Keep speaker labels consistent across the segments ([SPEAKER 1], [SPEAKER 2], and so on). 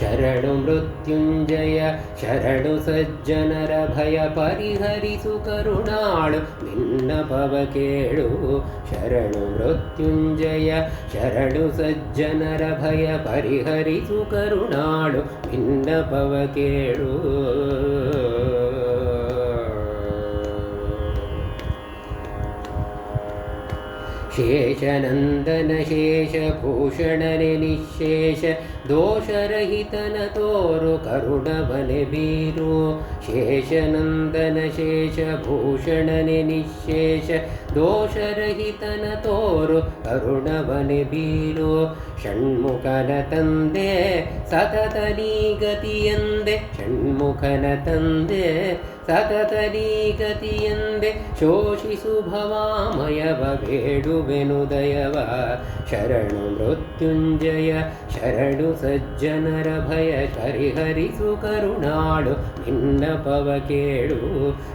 [SPEAKER 1] ಶರಣು ಮೃತ್ಯುಂಜಯ ಶರಣು ಸಜ್ಜನರ ಭಯ ಪರಿಹರಿಸು ಕರುಣಾಳು ವಿನ್ನಪವ ಕೇಳು. ಶರಣು ಮೃತ್ಯುಂಜಯ ಶರಣು ಸಜ್ಜನರ ಭಯ ಪರಿಹರಿಸು ಕರುಣಾಳು ವಿನ್ನಪವ ಕೇಳು. ಶೇಷನಂದನ ಶೇಷಭೂಷಣನೆ ನಿಶೇಷ ದೋಷರಹಿತನ ತೋರು ಕರುಣವನೆ ಬೀರು. ಶೇಷನಂದನ ಶೇಷಭೂಷಣನೆ ನಿಶೇಷ ದೋಷರಹಿತನ ತೋರು ಕರುಣವನೆ ಬೀರು. ಷಣ್ಮುಖನ ತಂದೆ ಸತತ ನೀ ಗತಿಯಂದೆ ಷಣ್ಮುಖನ ತಂದೆ ಸತತ ನೀ ಗತಿಯಂದೆ ಶೋಷಿಸು ಭವಾಮಯವ ಬೇಡುವೆನು ದಯವ. ಶರಣು ಮೃತ್ಯುಂಜಯ ಶರಣು ಸಜ್ಜನರ ಭಯ ಪರಿಹರಿಸು ಕರುಣಾಳು ವಿನ್ನಪವ ಕೇಳು.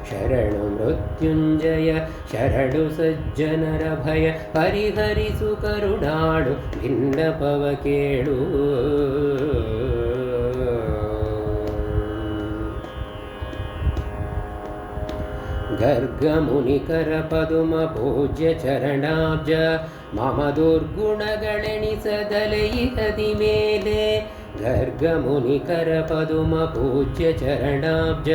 [SPEAKER 1] ಶರಣು ಮೃತ್ಯುಂಜಯ ಶರಣು ಸಜ್ಜನರ ಭಯ ಪರಿಹರಿಸು ಕರುಣಾಳು ವಿನ್ನಪವ ಕೇಳು. ಗರ್ಗಮುನಿಕರ ಪದುಮ ಪೂಜ್ಯ ಚರಣಾಬ್ಜ ಮಮ ದುರ್ಗುಣಗಳೆಣಿಸದಲೆ ಇಹದಿ ಮೇಲೆ. ಗರ್ಗಮುನಿಕರ ಪದುಮ ಪೂಜ್ಯ ಚರಣಾಬ್ಜ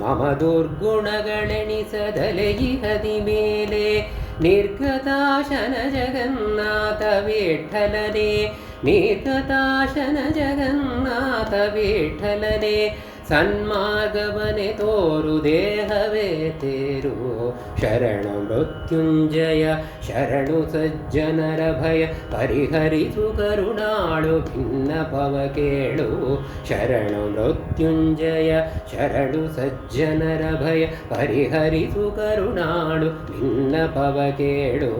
[SPEAKER 1] ಮಮ ದುರ್ಗುಣಗಳೆಣಿಸದಲೆ ಇಹದಿ ಮೇಲೆ. ನಿರ್ಗತಾಶನ ಜಗನ್ನಾಥ ವಿಠ್ಠಲನೆ ನಿರ್ಗತಾಶನ ಜಗನ್ನಾಥ ವಿಠ್ಠಲನೆ ಸನ್ಮಾರ್ಗವನೆ ತೋರು ದೇಹವೇ ತೇರು. ಶರಣು ಮೃತ್ಯುಂಜಯ ಶರಣು ಸಜ್ಜನರ ಭಯ ಪರಿಹರಿಸು ಕರುಣಾಳು ವಿನ್ನಪವ ಕೇಳು. ಶರಣು ಮೃತ್ಯುಂಜಯ ಶರಣು ಸಜ್ಜನರ ಭಯ ಪರಿಹರಿಸು ಕರುಣಾಳು ವಿನ್ನಪವ ಕೇಳು.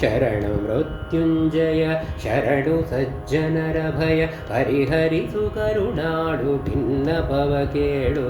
[SPEAKER 1] ಶರಣು ಮೃತ್ಯುಂಜಯ ಶರಣು ಸಜ್ಜನರ ಭಯ ಪರಿಹರಿಸು ಕರುಣಾಳು ವಿನ್ನಪವ ಕೇಳು.